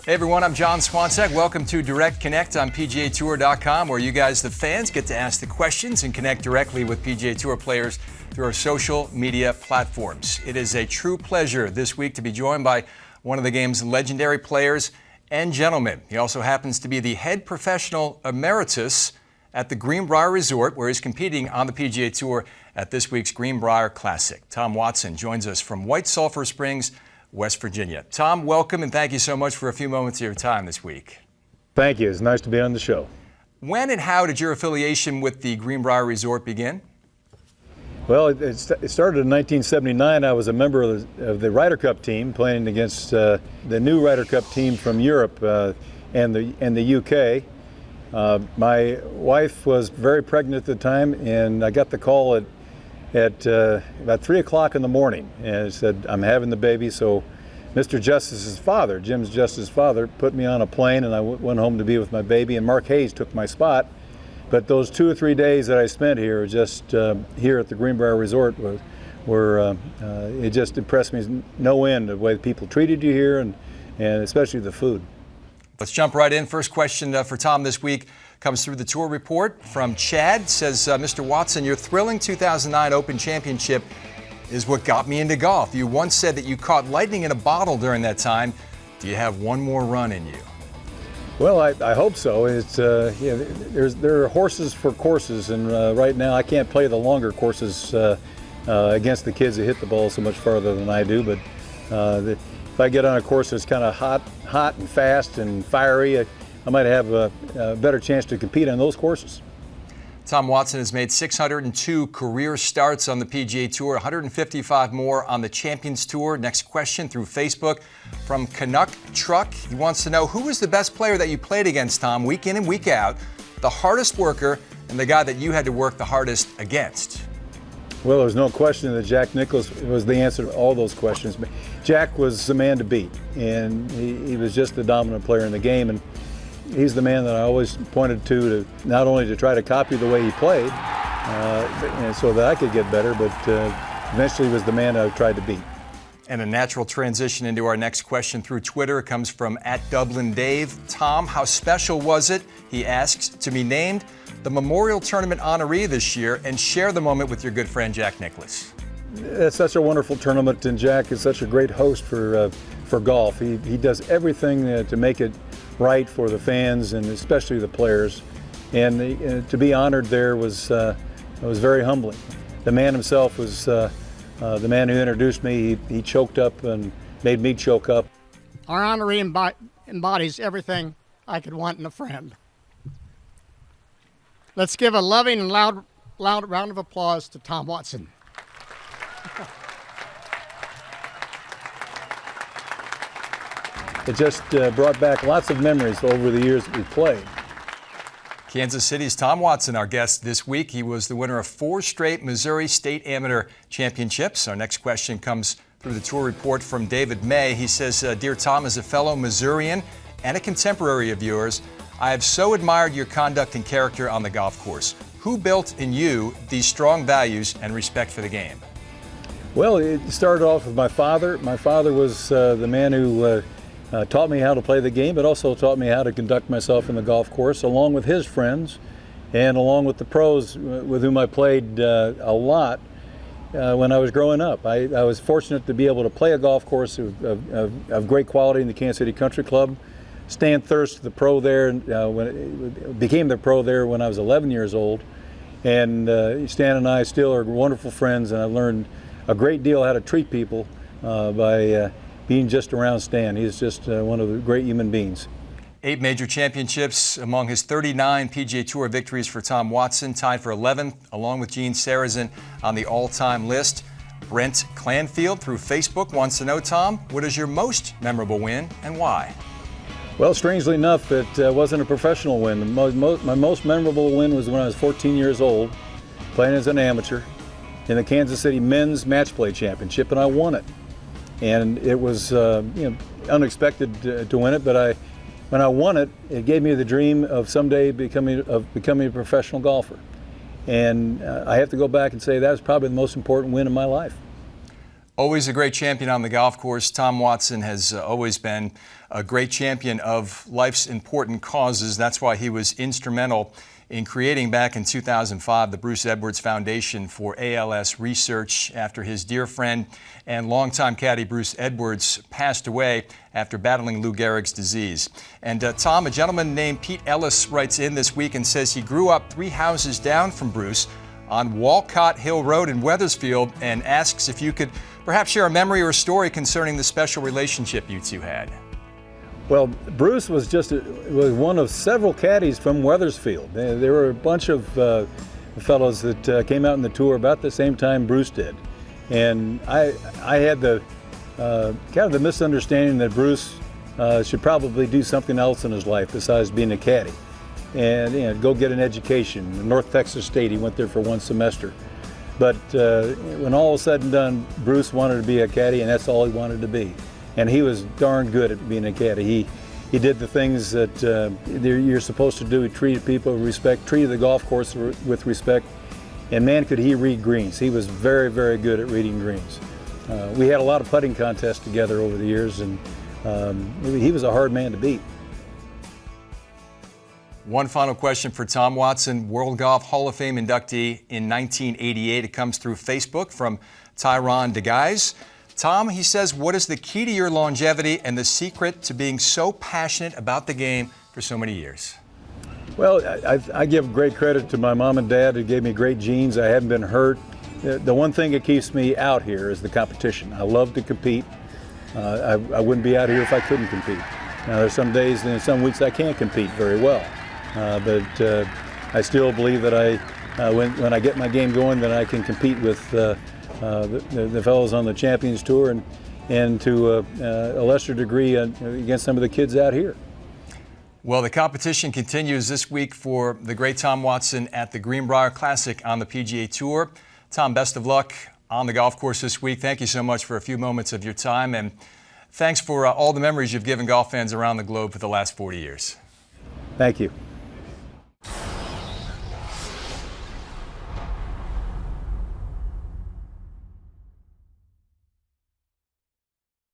Hey everyone, I'm John Swantek. Welcome to Direct Connect on PGATour.com, where you guys, the fans, get to ask the questions and connect directly with PGA Tour players through our social media platforms. It is a true pleasure this week to be joined by one of the game's legendary players and gentlemen. He also happens to be the head professional emeritus at the Greenbrier Resort, where he's competing on the PGA Tour at this week's Greenbrier Classic. Tom Watson joins us from White Sulphur Springs, West Virginia. Tom, welcome, and thank you so much for a few moments of your time this week. Thank you. It's nice to be on the show. When and how did your affiliation with the Greenbrier Resort begin? Well, it started in 1979. I was a member of the Ryder Cup team playing against the new Ryder Cup team from Europe and the UK. My wife was very pregnant at the time, and I got the call at about 3 o'clock in the morning, and it said, I'm having the baby. So Mr. Justice's father, Jim's Justice's father, put me on a plane, and I went home to be with my baby, and Mark Hayes took my spot. But those 2 or 3 days that I spent here, just here at the Greenbrier Resort, it just impressed me no end the way people treated you here, and especially the food. Let's jump right in. First question for Tom this week comes through the tour report from Chad. Says, Mr. Watson, your thrilling 2009 Open Championship is what got me into golf. You once said that you caught lightning in a bottle during that time. Do you have one more run in you? Well, I hope so. It's there are horses for courses, and right now I can't play the longer courses against the kids that hit the ball so much farther than I do. But if I get on a course that's kind of hot and fast and fiery, I might have a better chance to compete on those courses. Tom Watson has made 602 career starts on the PGA Tour, 155 more on the Champions Tour. Next question through Facebook from Canuck Truck. He wants to know, who was the best player that you played against, Tom, week in and week out, the hardest worker, and the guy that you had to work the hardest against? Well, there's no question that Jack Nicklaus was the answer to all those questions. Jack was the man to beat, and he was just the dominant player in the game. And he's the man that I always pointed to not only to try to copy the way he played, and so that I could get better, but eventually was the man I tried to beat. And a natural transition into our next question through Twitter. It comes from @DublinDave. Tom, how special was it, he asks, to be named the Memorial Tournament honoree this year, and share the moment with your good friend Jack Nicklaus? It's such a wonderful tournament, and Jack is such a great host for golf. He does everything to make it right for the fans and especially the players. And to be honored there was very humbling. The man himself was the man who introduced me. He choked up and made me choke up. Our honoree embodies everything I could want in a friend. Let's give a loving and loud round of applause to Tom Watson. It just brought back lots of memories over the years that we played. Kansas City's Tom Watson, our guest this week. He was the winner of 4 straight Missouri State Amateur Championships. Our next question comes through the tour report from David May. He says, Dear Tom, as a fellow Missourian and a contemporary of yours, I have so admired your conduct and character on the golf course. Who built in you these strong values and respect for the game? Well, it started off with my father. My father was the man who taught me how to play the game, but also taught me how to conduct myself in the golf course, along with his friends and along with the pros with whom I played a lot when I was growing up. I was fortunate to be able to play a golf course of great quality in the Kansas City Country Club. Stan Thirst, the pro there, became the pro there when I was 11 years old. And Stan and I still are wonderful friends, and I learned a great deal how to treat people by being just around Stan. He's just one of the great human beings. 8 major championships among his 39 PGA Tour victories for Tom Watson, tied for 11th, along with Gene Sarazen on the all-time list. Brent Clanfield through Facebook wants to know, Tom, what is your most memorable win and why? Well, strangely enough, it wasn't a professional win. My most memorable win was when I was 14 years old, playing as an amateur in the Kansas City Men's Match Play Championship, and I won it. And it was unexpected to win it, but when I won it, it gave me the dream of someday becoming a professional golfer. And I have to go back and say that was probably the most important win in my life. Always a great champion on the golf course. Tom Watson has always been a great champion of life's important causes. That's why he was instrumental in creating back in 2005 the Bruce Edwards Foundation for ALS Research after his dear friend and longtime caddy Bruce Edwards passed away after battling Lou Gehrig's disease. And Tom, a gentleman named Pete Ellis writes in this week and says he grew up 3 houses down from Bruce on Walcott Hill Road in Wethersfield and asks if you could perhaps share a memory or a story concerning the special relationship you two had. Well, Bruce was was one of several caddies from Wethersfield. There were a bunch of fellows that came out in the tour about the same time Bruce did. And I had the kind of the misunderstanding that Bruce should probably do something else in his life besides being a caddy. And go get an education. North Texas State, he went there for 1 semester. But when all was said and done, Bruce wanted to be a caddy, and that's all he wanted to be. And he was darn good at being a caddy. He did the things that you're supposed to do. He treated people with respect, treated the golf course with respect, and man, could he read greens. He was very, very good at reading greens. We had a lot of putting contests together over the years, and he was a hard man to beat. One final question for Tom Watson, World Golf Hall of Fame inductee in 1988. It comes through Facebook from Tyron DeGuys. Tom, he says, what is the key to your longevity and the secret to being so passionate about the game for so many years? Well, I give great credit to my mom and dad who gave me great genes. I haven't been hurt. The one thing that keeps me out here is the competition. I love to compete. I wouldn't be out here if I couldn't compete. Now, there's some days and some weeks I can't compete very well. But I still believe that when I get my game going, that I can compete with the fellows on the Champions Tour and to a lesser degree against some of the kids out here. Well, the competition continues this week for the great Tom Watson at the Greenbrier Classic on the PGA Tour. Tom, best of luck on the golf course this week. Thank you so much for a few moments of your time, and thanks for all the memories you've given golf fans around the globe for the last 40 years. Thank you.